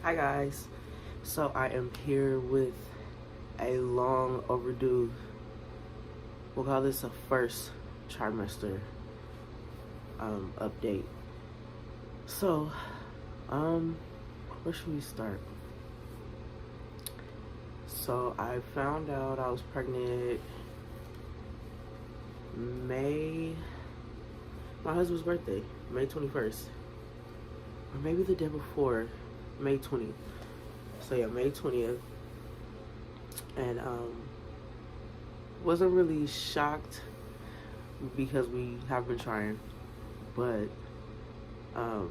Hi guys, so I am here with a long overdue, we'll call this a first trimester update. So, where should we start? So I found out I was pregnant my husband's birthday, May 21st, or maybe the day before, May 20th. So yeah, May 20th. And wasn't really shocked because we have been trying, but I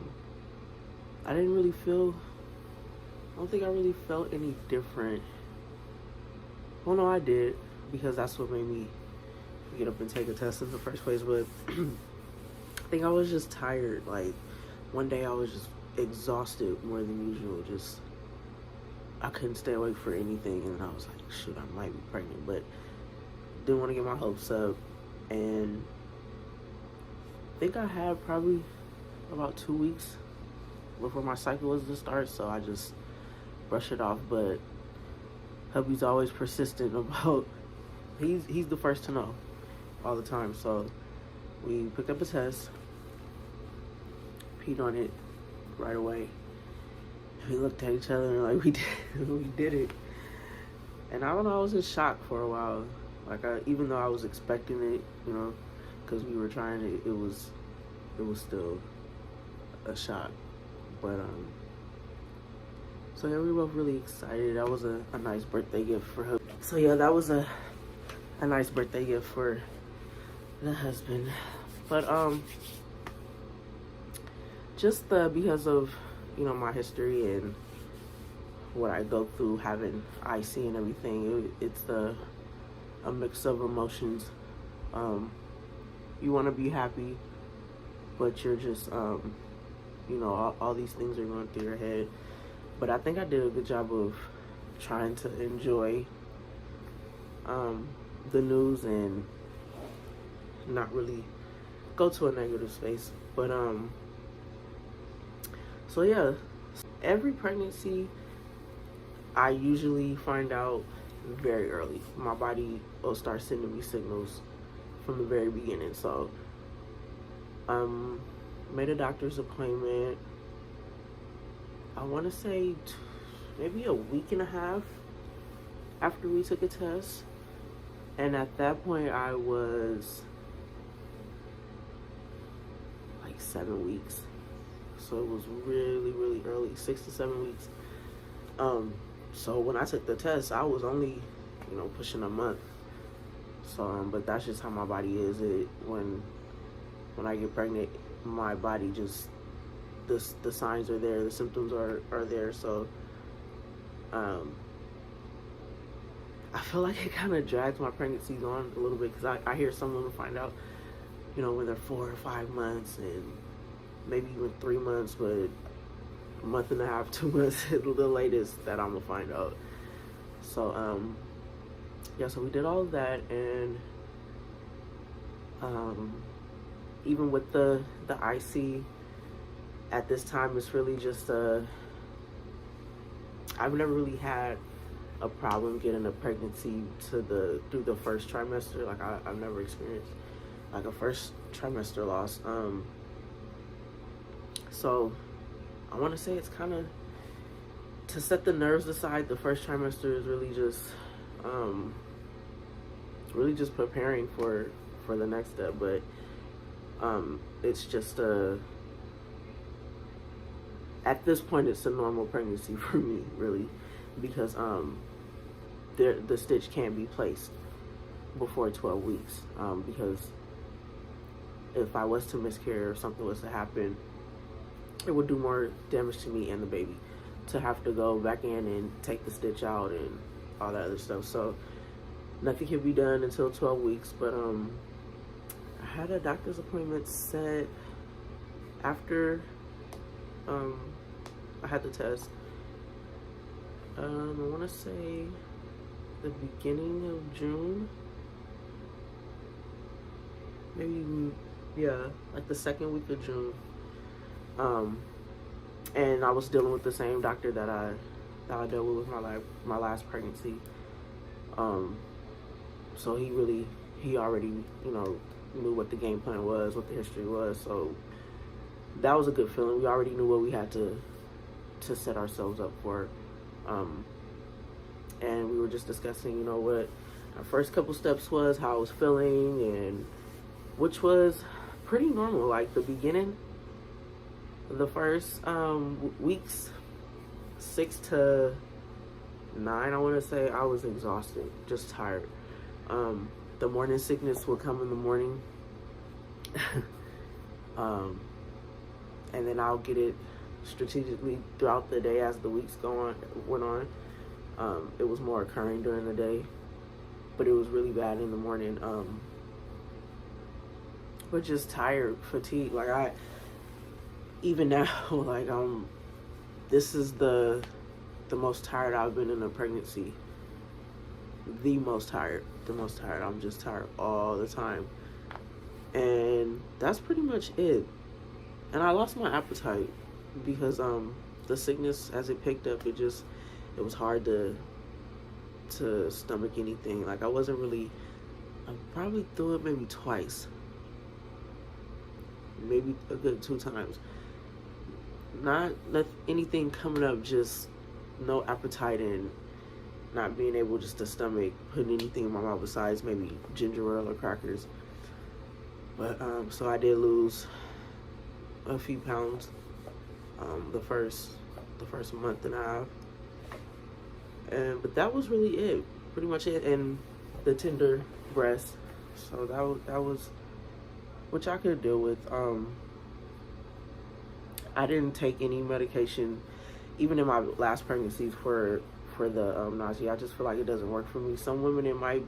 didn't really feel, I don't think I really felt any different. Well, no, I did, because that's what made me get up and take a test in the first place. But I think I was just tired. Like, one day I was just exhausted more than usual. Just, I couldn't stay awake for anything, and I was like, shoot, I might be pregnant, but didn't want to get my hopes up. And I think I had probably about 2 weeks before my cycle was to start, so I just brushed it off. But hubby's always persistent about, he's the first to know all the time. So we picked up a test, peed on it right away. We looked at each other and like, we did it. And I don't know, I was in shock for a while. Like, even though I was expecting it, you know, because we were trying it, it was still a shock. But so yeah, we were both really excited. That was a nice birthday gift for her. So yeah, that was a nice birthday gift for the husband. But just because of, you know, my history and what I go through having IC and everything, it's a mix of emotions. You want to be happy, but you're just you know, all these things are going through your head. But I think I did a good job of trying to enjoy the news and not really go to a negative space. But so yeah, every pregnancy I usually find out very early. My body will start sending me signals from the very beginning. So made a doctor's appointment, I want to say maybe a week and a half after we took a test. And at that point I was like 7 weeks. So it was really, really early, 6 to 7 weeks. So when I took the test, I was only, you know, pushing a month. So, but that's just how my body is. When I get pregnant, my body just, the signs are there, the symptoms are there. So, I feel like it kind of drags my pregnancies on a little bit, because I hear some women find out, you know, when they're 4 or 5 months, and maybe even 3 months, but a month and a half, 2 months at the latest that I'm gonna find out. So yeah, so we did all of that. And even with the IC at this time, it's really just I've never really had a problem getting a pregnancy through the first trimester. Like, I've never experienced like a first trimester loss. So I want to say it's kind of, to set the nerves aside, the first trimester is really just preparing for the next step. But it's just at this point it's a normal pregnancy for me, really, because the stitch can't be placed before 12 weeks, because if I was to miscarry or something was to happen, it would do more damage to me and the baby to have to go back in and take the stitch out and all that other stuff. So nothing can be done until 12 weeks. But I had a doctor's appointment set after I had the test. I want to say the beginning of June, maybe, yeah, like the second week of June. and I was dealing with the same doctor that I dealt with my last pregnancy. So he already, knew what the game plan was, what the history was. So that was a good feeling. We already knew what we had to set ourselves up for. And we were just discussing, what our first couple steps was, how I was feeling, and which was pretty normal. Like the beginning, the first weeks, 6 to 9, I want to say, I was exhausted, just tired. The morning sickness would come in the morning, and then I'll get it strategically throughout the day as the weeks went on. It was more occurring during the day, but it was really bad in the morning. But just tired, fatigue. Like even now, like this is the most tired I've been in a pregnancy. The most tired. I'm just tired all the time. And that's pretty much it. And I lost my appetite because the sickness, as it picked up, it was hard to stomach anything. Like I probably threw it maybe twice. Maybe a good 2 times. Not anything coming up, just no appetite and not being able just to stomach putting anything in my mouth besides maybe ginger ale or crackers. But so I did lose a few pounds the first month and a half, but that was really it, pretty much it. And the tender breast, so that was which I could deal with. I didn't take any medication even in my last pregnancies for the nausea. I just feel like it doesn't work for me. Some women it might,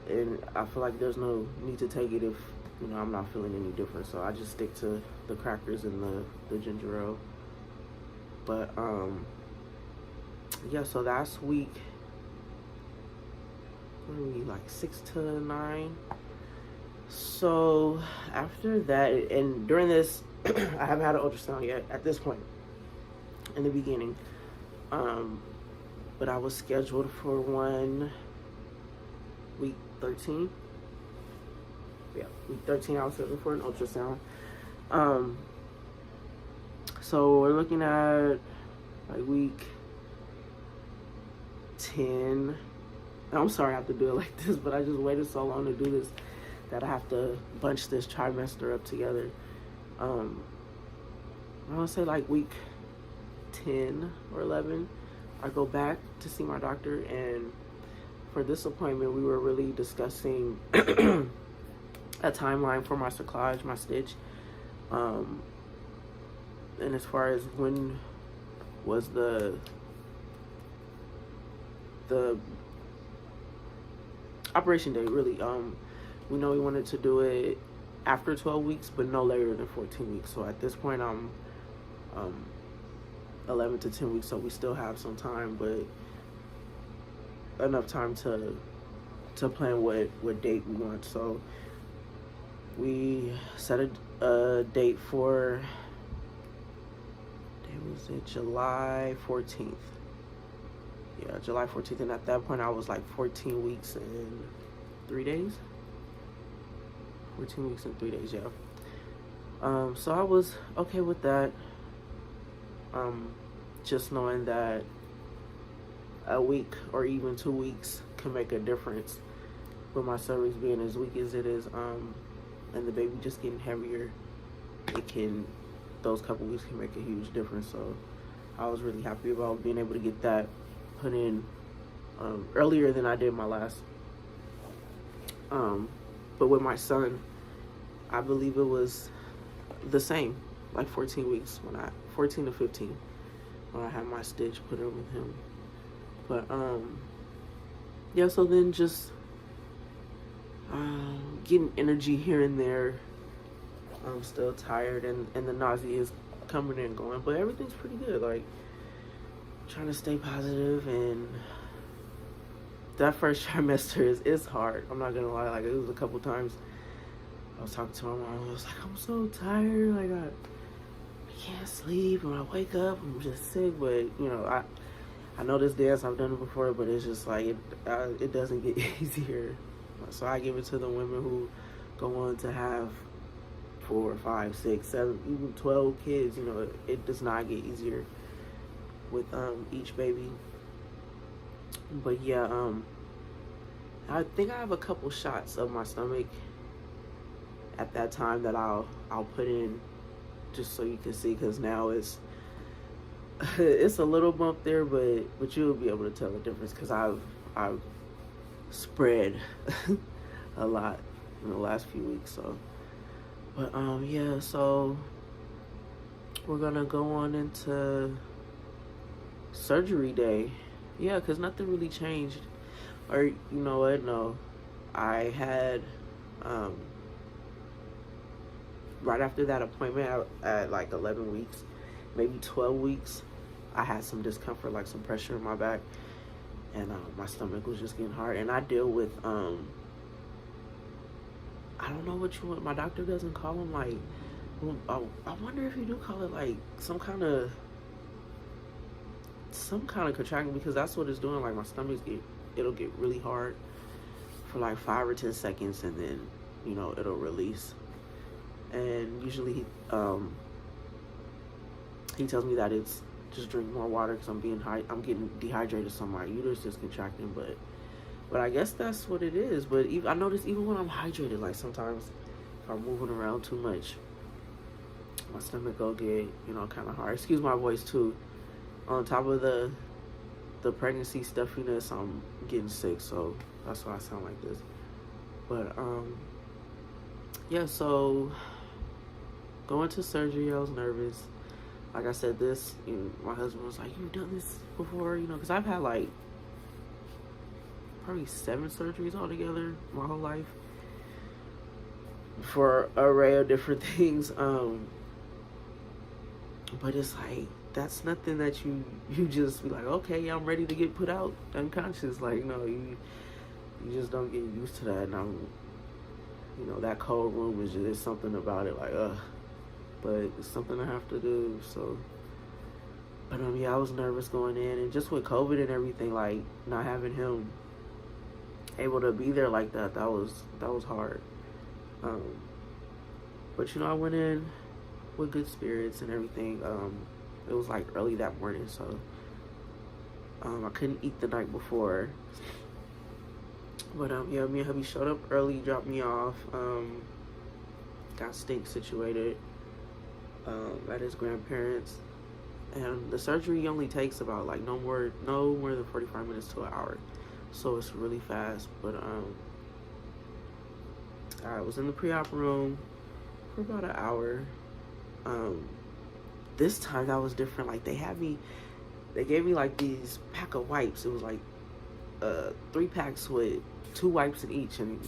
and I feel like there's no need to take it if I'm not feeling any different. So I just stick to the crackers and the ginger ale. But yeah, so that's week, what are we, like 6 to 9. So after that, and during this, I haven't had an ultrasound yet at this point in the beginning. But I was scheduled for one week 13. Yeah, week 13 I was scheduled for an ultrasound. So we're looking at like week 10. I'm sorry I have to do it like this, but I just waited so long to do this that I have to bunch this trimester up together. I want to say like week 10 or 11, I go back to see my doctor, and for this appointment, we were really discussing a timeline for my cerclage, my stitch, and as far as when was the operation date, really. We know we wanted to do it after 12 weeks, but no later than 14 weeks. So at this point, I'm 11 to 10 weeks, so we still have some time, but enough time to plan what date we want. So we set a date for, was it July 14th? Yeah, July 14th, and at that point I was like 14 weeks and 3 days. 14 weeks and 3 days, yeah. So I was okay with that. Just knowing that a week or even 2 weeks can make a difference with my cervix being as weak as it is, and the baby just getting heavier. Those couple weeks can make a huge difference. So I was really happy about being able to get that put in earlier than I did my last. But with my son, I believe it was the same, like 14 weeks 14 to 15 when I had my stitch put in with him. But yeah, so then just getting energy here and there. I'm still tired, and the nausea is coming and going, but everything's pretty good. Like, trying to stay positive, and that first trimester is hard. I'm not gonna lie. Like, it was a couple times I was talking to my mom. I was like, I'm so tired. Like, I can't sleep, and I wake up, I'm just sick. But you know, I know this dance, I've done it before, but it's just like it doesn't get easier. So I give it to the women who go on to have 4, 5, 6, 7, even 12 kids. You know, it does not get easier with each baby. But yeah, I think I have a couple shots of my stomach at that time that I'll put in just so you can see, because now it's a little bump there, but you'll be able to tell the difference, because I've spread a lot in the last few weeks. So, but yeah, so we're gonna go on into surgery day. Yeah, because nothing really changed. Or you know what? No, I had right after that appointment at like 11 weeks, maybe 12 weeks, I had some discomfort, like some pressure in my back, and my stomach was just getting hard. And I deal with I don't know what my doctor doesn't call them, like, I wonder if you do call it like some kind of contraction, because that's what it's doing. Like, my stomach it'll get really hard for like 5 or 10 seconds, and then, you know, it'll release. And usually he tells me that it's just drink more water, because I'm getting dehydrated, so my uterus is contracting. But I guess that's what it is. But I notice even when I'm hydrated, like sometimes if I'm moving around too much, my stomach will get, you know, kind of hard. Excuse my voice too. On top of the pregnancy stuffiness, I'm getting sick, so that's why I sound like this. But yeah, so going to surgery, I was nervous. Like I said, my husband was like, "You've done this before," you know, because I've had like probably 7 surgeries altogether my whole life for an array of different things. But it's like, that's nothing that you just be like, okay, I'm ready to get put out unconscious. Like, no, you just don't get used to that. And you know, that cold room is just, there's something about it, like, but it's something I have to do. So, but yeah, I was nervous going in, and just with COVID and everything, like, not having him able to be there like that was hard. But you know, I went in with good spirits and everything. It was like early that morning, so I couldn't eat the night before. But yeah, me and hubby showed up early, dropped me off, got Stink situated at his grandparents, and the surgery only takes about like no more than 45 minutes to an hour, so it's really fast. But I was in the pre-op room for about an hour. This time that was different. Like, they gave me like these pack of wipes. It was like 3 packs with 2 wipes in each, and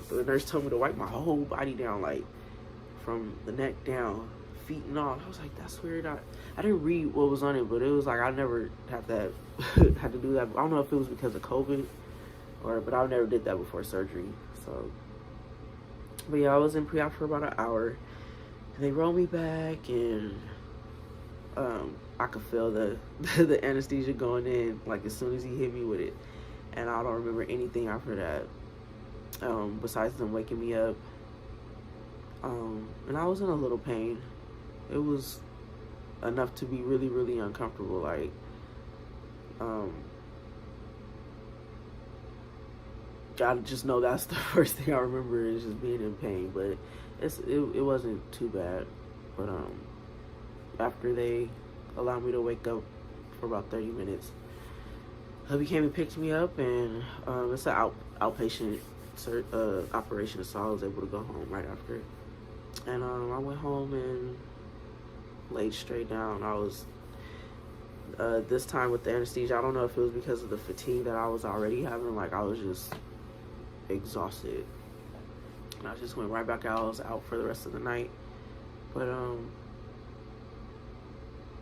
the nurse told me to wipe my whole body down, like from the neck down, feet and all. I was like, that's weird. I didn't read what was on it, but it was like, I never had to do that. I don't know if it was because of COVID but I never did that before surgery. So, but yeah, I was in pre-op for about an hour, and they rolled me back, and I could feel the anesthesia going in, like, as soon as he hit me with it. And I don't remember anything after that, besides them waking me up. And I was in a little pain. It was enough to be really, really uncomfortable. Like, I just know that's the first thing I remember, is just being in pain. But it wasn't too bad. But after they allowed me to wake up for about 30 minutes, hubby came and picked me up, and it's an outpatient operation, so I was able to go home right after. And I went home and laid straight down. I was this time with the anesthesia, I don't know if it was because of the fatigue that I was already having. Like, I was just exhausted, and I just went right back out. I was out for the rest of the night. But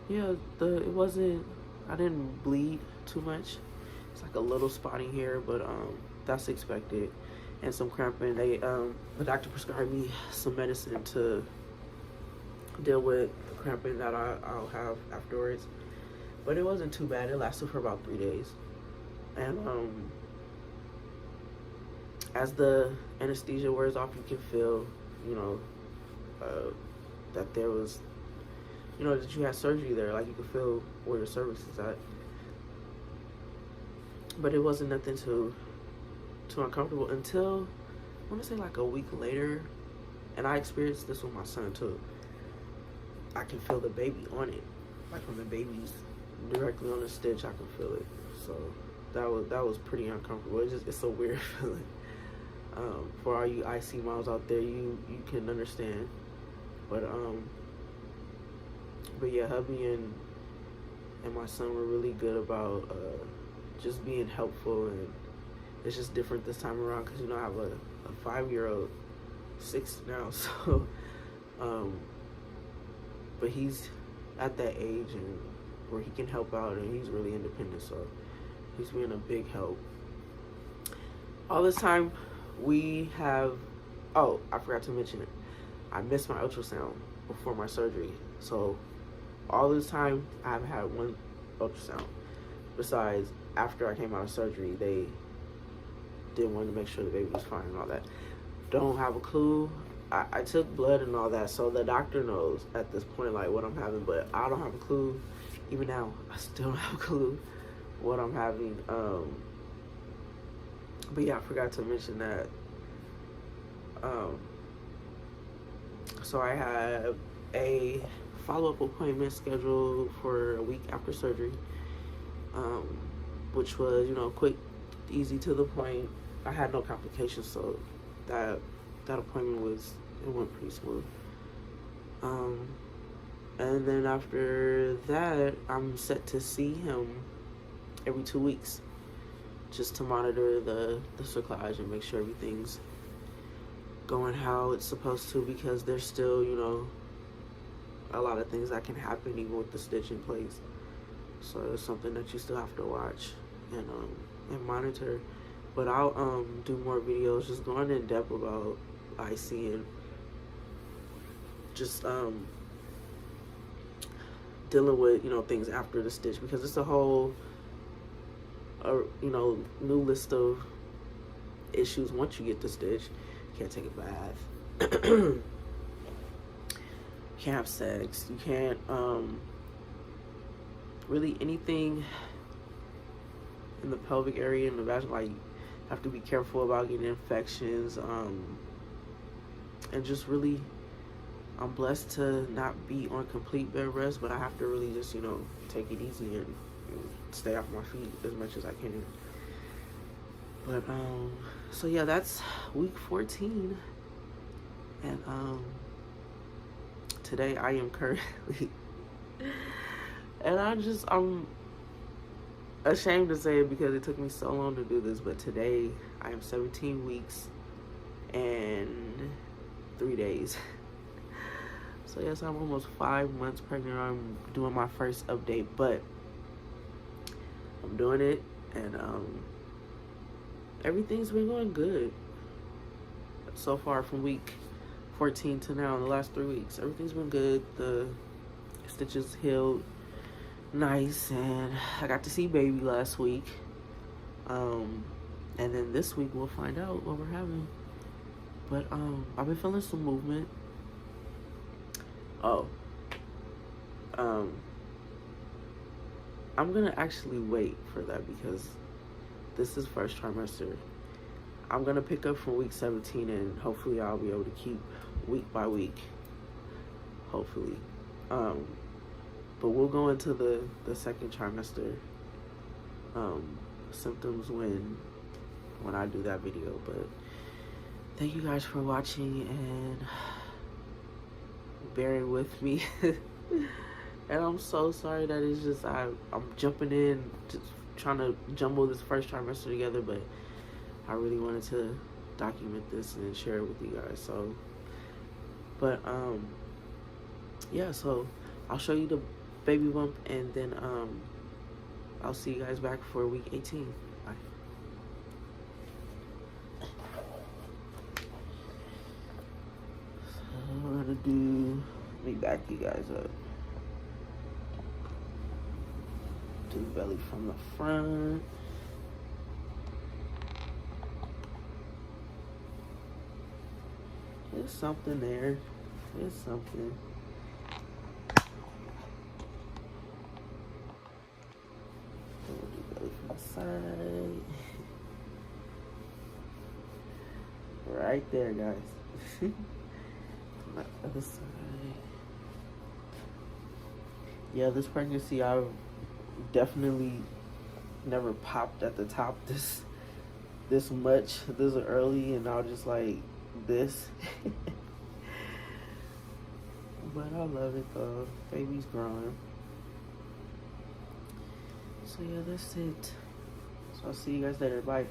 yeah, I didn't bleed too much. It's like a little spotting here, but that's expected, and some cramping. The doctor prescribed me some medicine to deal with cramping that I'll have afterwards. But it wasn't too bad. It lasted for about 3 days. And as the anesthesia wears off, you can feel, you know, that there was, you know, that you had surgery there. Like, you could feel where your cervix is at. But it wasn't nothing too uncomfortable until, I want to say like a week later. And I experienced this with my son too. I can feel the baby on it. Like, when the baby's directly on the stitch, I can feel it. So that was pretty uncomfortable. It's a weird feeling. For all you IC moms out there, you can understand. But yeah, hubby and my son were really good about just being helpful, and it's just different this time around because, you know, I have a 5-year-old, 6 now, so but he's at that age and where he can help out, and he's really independent, so he's been a big help. All this time we have, oh, I forgot to mention it, I missed my ultrasound before my surgery, so all this time I haven't had one ultrasound. Besides, after I came out of surgery, they did want to make sure the baby was fine and all that. Don't have a clue. I took blood and all that, so the doctor knows at this point, like, what I'm having, but I don't have a clue. Even now, I still don't have a clue what I'm having. But yeah, I forgot to mention that. So I have a follow-up appointment scheduled for a week after surgery, which was, you know, quick, easy, to the point. I had no complications, so that appointment went pretty smooth. And then after that, I'm set to see him every 2 weeks, just to monitor the cerclage and make sure everything's going how it's supposed to, because there's still, you know, a lot of things that can happen even with the stitch in place. So it's something that you still have to watch and monitor. But I'll do more videos just going in depth about IC and just dealing with, you know, things after the stitch, because it's a whole you know, new list of issues once you get the stitch. You can't take a bath. You can't have sex. You can't really anything in the pelvic area, in the vaginal. Like, you have to be careful about getting infections. And just really, I'm blessed to not be on complete bed rest, but I have to really just, you know, take it easy and stay off my feet as much as I can. But so yeah, that's week 14, and today I am currently and I'm ashamed to say it because it took me so long to do this, but today I am 17 weeks and 3 days. So yes, I'm almost 5 months pregnant. I'm doing my first update, but I'm doing it, and everything's been going good so far from week 14 to now. In the last 3 weeks, everything's been good. The stitches healed nice, and I got to see baby last week. And then this week we'll find out what we're having. But I've been feeling some movement. I'm gonna actually wait for that because this is first trimester. I'm gonna pick up from week 17, and hopefully I'll be able to keep week by week. Hopefully. But we'll go into the second trimester symptoms when I do that video. But thank you guys for watching and bearing with me. And I'm so sorry that it's just I'm jumping in, just trying to jumble this first trimester together, but I really wanted to document this and share it with you guys. So, but yeah, so I'll show you the baby bump, and then I'll see you guys back for week 18. Bye. So I'm gonna let me back you guys up. to the belly from the front. There's something there. There's something. Belly from the side. Right there, guys. My other side. Yeah, this pregnancy, I've definitely never popped at the top this much this early, and I'll just like this. But I love it though. Baby's growing. So yeah, that's it. So I'll see you guys later. Bye.